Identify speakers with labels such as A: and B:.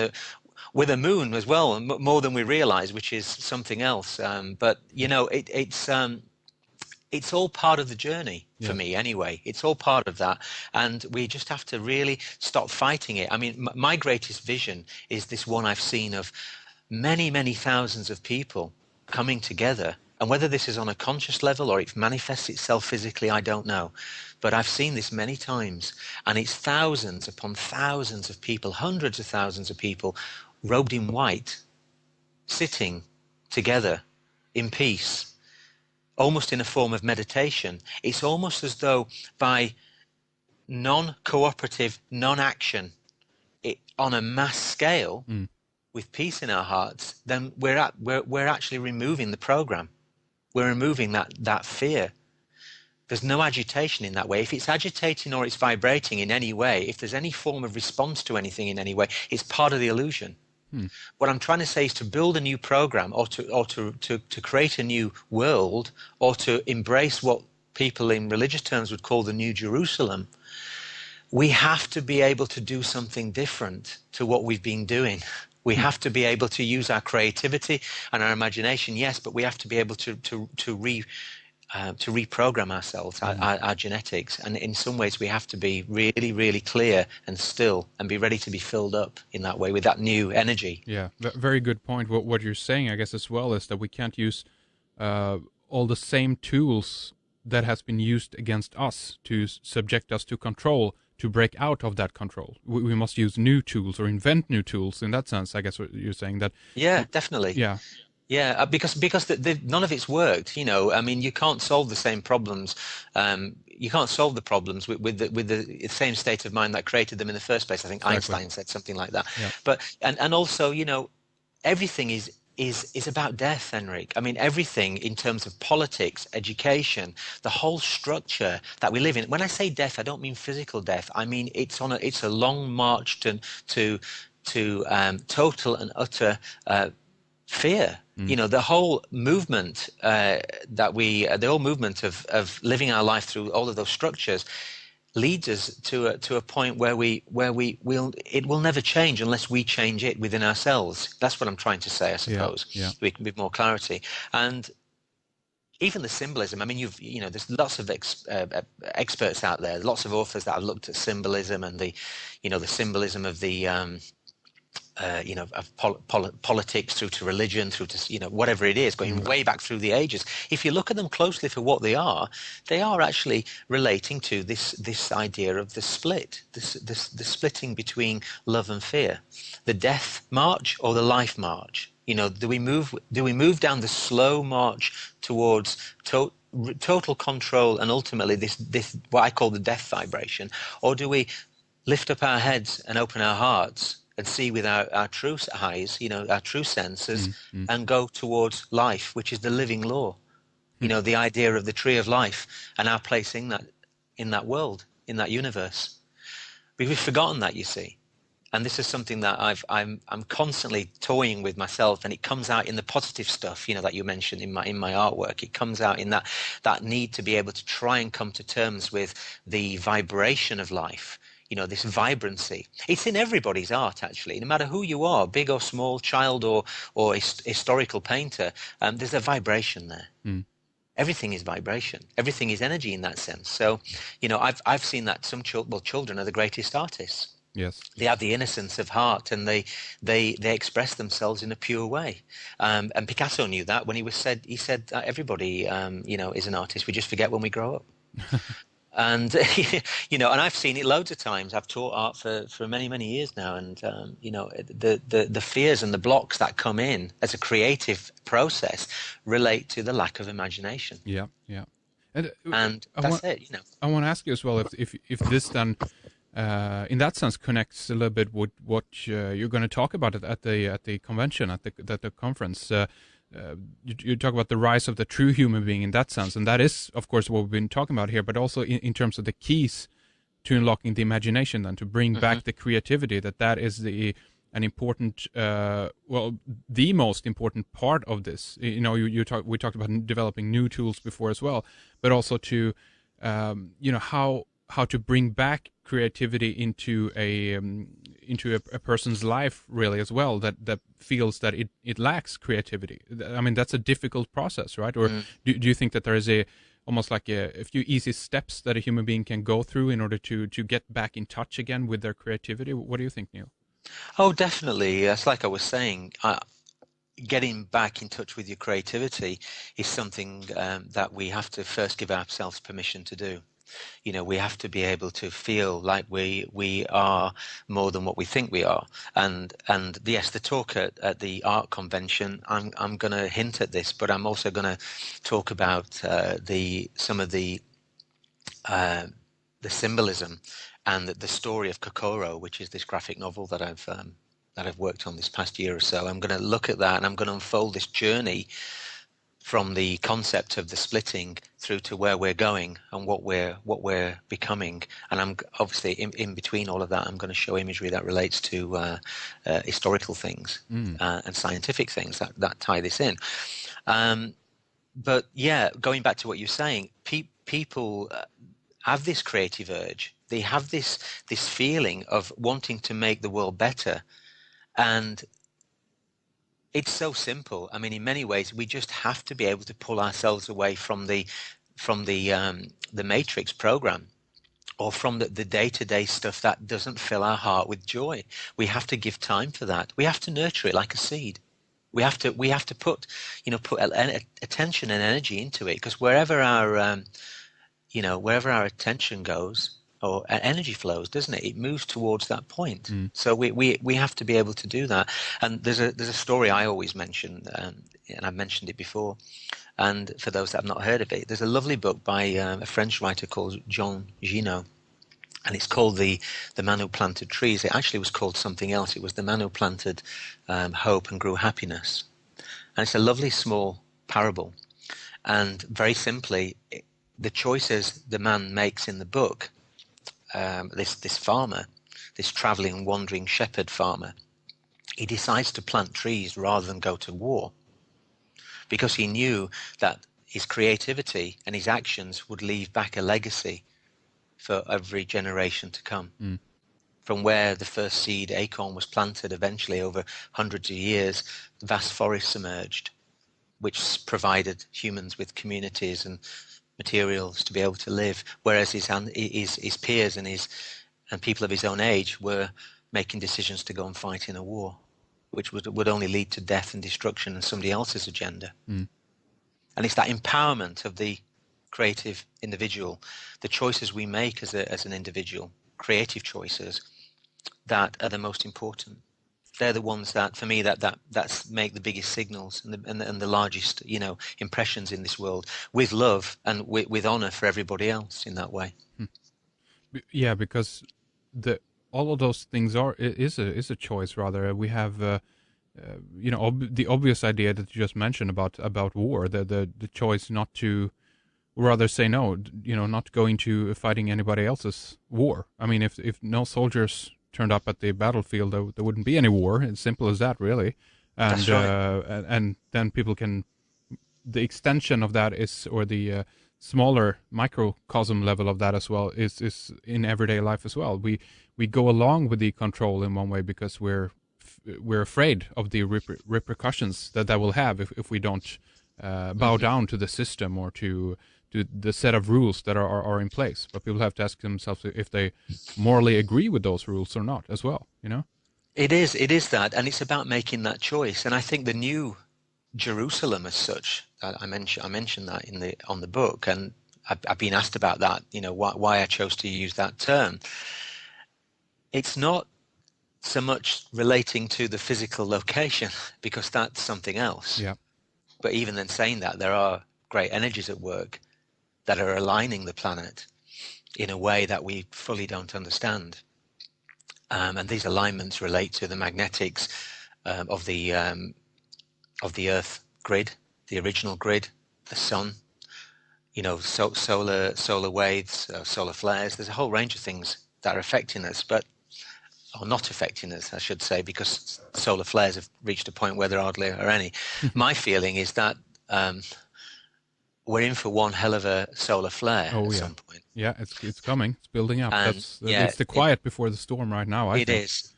A: that with a moon as well, more than we realize, which is something else. But it's all part of the journey for
B: Yes.
A: me anyway. It's all part of that. And we just have to really stop fighting it. I mean, my greatest vision is this one I've seen of many, many thousands of people coming together. And whether this is on a conscious level or it manifests itself physically, I don't know. But I've seen this many times. And it's thousands upon thousands of people, hundreds of thousands of people, robed in white, sitting together in peace, almost in a form of meditation. It's almost as though by non-cooperative, non-action, on a mass scale, with peace in our hearts, then we're actually removing the program. We're removing that fear. There's no agitation in that way. If it's agitating or it's vibrating in any way, if there's any form of response to anything in any way, it's part of the illusion. What I'm trying to say is to build a new program, or to create a new world, or to embrace what people in religious terms would call the New Jerusalem. We have to be able to do something different to what we've been doing. We have to be able to use our creativity and our imagination, yes, but we have to be able to reprogram ourselves, our genetics. And in some ways, we have to be really, really clear and still and be ready to be filled up in that way with that new energy.
B: Yeah, very good point. What you're saying, I guess, as well, is that we can't use all the same tools that has been used against us to subject us to control, to break out of that control. We must use new tools or invent new tools. In that sense, I guess what you're saying that.
A: Yeah, definitely.
B: Yeah.
A: Yeah, because none of it's worked. I mean, you can't solve the same problems. You can't solve the problems with the same state of mind that created them in the first place. I think
B: Exactly.
A: Einstein said something like that.
B: Yeah.
A: But and also, everything is about death, Henrik. I mean, everything in terms of politics, education, the whole structure that we live in. When I say death, I don't mean physical death. I mean it's a long march to total and utter fear. The whole movement the whole movement of living our life through all of those structures leads us to a point where it will never change unless we change it within ourselves. That's what I'm trying to say, I suppose.
B: Yeah.
A: With more clarity. And even the symbolism. I mean, there's lots of experts out there, lots of authors that have looked at symbolism and the symbolism of the politics through to religion, through to whatever it is, going way back through the ages. If you look at them closely for what they are actually relating to this idea of the split, the splitting between love and fear, the death march or the life march. Do we move down the slow march towards total control and ultimately this what I call the death vibration, or do we lift up our heads and open our hearts and see with our true eyes, our true senses, and go towards life, which is the living law, the idea of the tree of life and our place in that world, in that universe. We've forgotten that, you see. And this is something that I'm constantly toying with myself, and it comes out in the positive stuff, that you mentioned in my artwork. It comes out in that need to be able to try and come to terms with the vibration of life. This vibrancy. It's in everybody's art, actually, no matter who you are, big or small, child or historical painter. There's a vibration there. Everything is vibration. Everything is energy in that sense. So, I've seen that some children are the greatest artists.
B: Yes.
A: They have the innocence of heart, and they express themselves in a pure way. And Picasso knew that when he said that everybody, is an artist. We just forget when we grow up. And and I've seen it loads of times. I've taught art for many, many years now, and the fears and the blocks that come in as a creative process relate to the lack of imagination.
B: Yeah.
A: And that's it.
B: I want to ask you as well if this then, in that sense, connects a little bit with what you're going to talk about at the convention, at the conference. You talk about the rise of the true human being in that sense, and that is, of course, what we've been talking about here, but also in terms of the keys to unlocking the imagination and to bring back the creativity, that is an important, the most important part of this. We talked about developing new tools before as well, but also to, how to bring back creativity into a person's life really as well, that feels that it lacks creativity. I mean, that's a difficult process, right? Or do you think that there is almost like a few easy steps that a human being can go through in order to get back in touch again with their creativity? What do you think, Neil?
A: Oh, definitely. It's like I was saying, getting back in touch with your creativity is something that we have to first give ourselves permission to do. You know, we have to be able to feel like we are more than what we think we are. And yes, the talk at the art convention, I'm going to hint at this, but I'm also going to talk about some of the symbolism and the story of Kokoro, which is this graphic novel that I've worked on this past year or so. I'm going to look at that, and I'm going to unfold this journey from the concept of the splitting through to where we're going and what we're becoming. And I'm obviously in between all of that, I'm going to show imagery that relates to historical things and scientific things that tie this in. But yeah, going back to what you're saying, people have this creative urge. They have this feeling of wanting to make the world better, and it's so simple. I mean, in many ways, we just have to be able to pull ourselves away from the matrix program, or from the day-to-day stuff that doesn't fill our heart with joy. We have to give time for that. We have to nurture it like a seed. We have to put attention and energy into it, because wherever our attention goes, or energy flows, doesn't it? It moves towards that point. So we have to be able to do that. And there's a story I always mention, and I've mentioned it before. And for those that have not heard of it, there's a lovely book by a French writer called Jean Giraud, and it's called the Man Who Planted Trees. It actually was called something else. It was The Man Who Planted Hope and Grew Happiness. And it's a lovely small parable. And very simply, the choices the man makes in the book, this farmer, this traveling, wandering shepherd farmer, he decides to plant trees rather than go to war, because he knew that his creativity and his actions would leave back a legacy for every generation to come. From where the first seed acorn was planted, eventually over hundreds of years, vast forests emerged, which provided humans with communities and materials to be able to live, whereas his peers and people of his own age were making decisions to go and fight in a war, which would only lead to death and destruction and somebody else's agenda. And it's that empowerment of the creative individual, the choices we make as an individual, creative choices, that are the most important. They're the ones that, for me, that's make the biggest signals and the largest, impressions in this world, with love and with honor for everybody else in that way.
B: Yeah, because all of those things is a choice. Rather, we have the obvious idea that you just mentioned about war, the choice not to, or rather say no, not going to fighting anybody else's war. I mean, if no soldiers turned up at the battlefield, there wouldn't be any war. It's simple as that, really. And
A: That's right.
B: And then people can, the extension of that is, or the smaller microcosm level of that as well, is in everyday life as well. We go along with the control in one way because we're afraid of the repercussions that will have if we don't bow down to the system or to the set of rules that are in place. But people have to ask themselves if they morally agree with those rules or not as well,
A: It is that, and it's about making that choice. And I think the new Jerusalem as such, I mentioned that on the book, and I've been asked about that, why I chose to use that term. It's not so much relating to the physical location, because that's something else.
B: Yeah.
A: But even then, saying that, there are great energies at work that are aligning the planet in a way that we fully don't understand. And these alignments relate to the magnetics of the Earth grid, the original grid, the sun, solar waves, solar flares. There's a whole range of things that are affecting us, or not affecting us, I should say, because solar flares have reached a point where there hardly are any. My feeling is that we're in for one hell of a solar flare
B: Oh
A: at
B: yeah,
A: some point.
B: yeah. It's coming. It's building up.
A: And
B: That's
A: yeah,
B: it's the quiet before the storm right now. I
A: it
B: think.
A: is.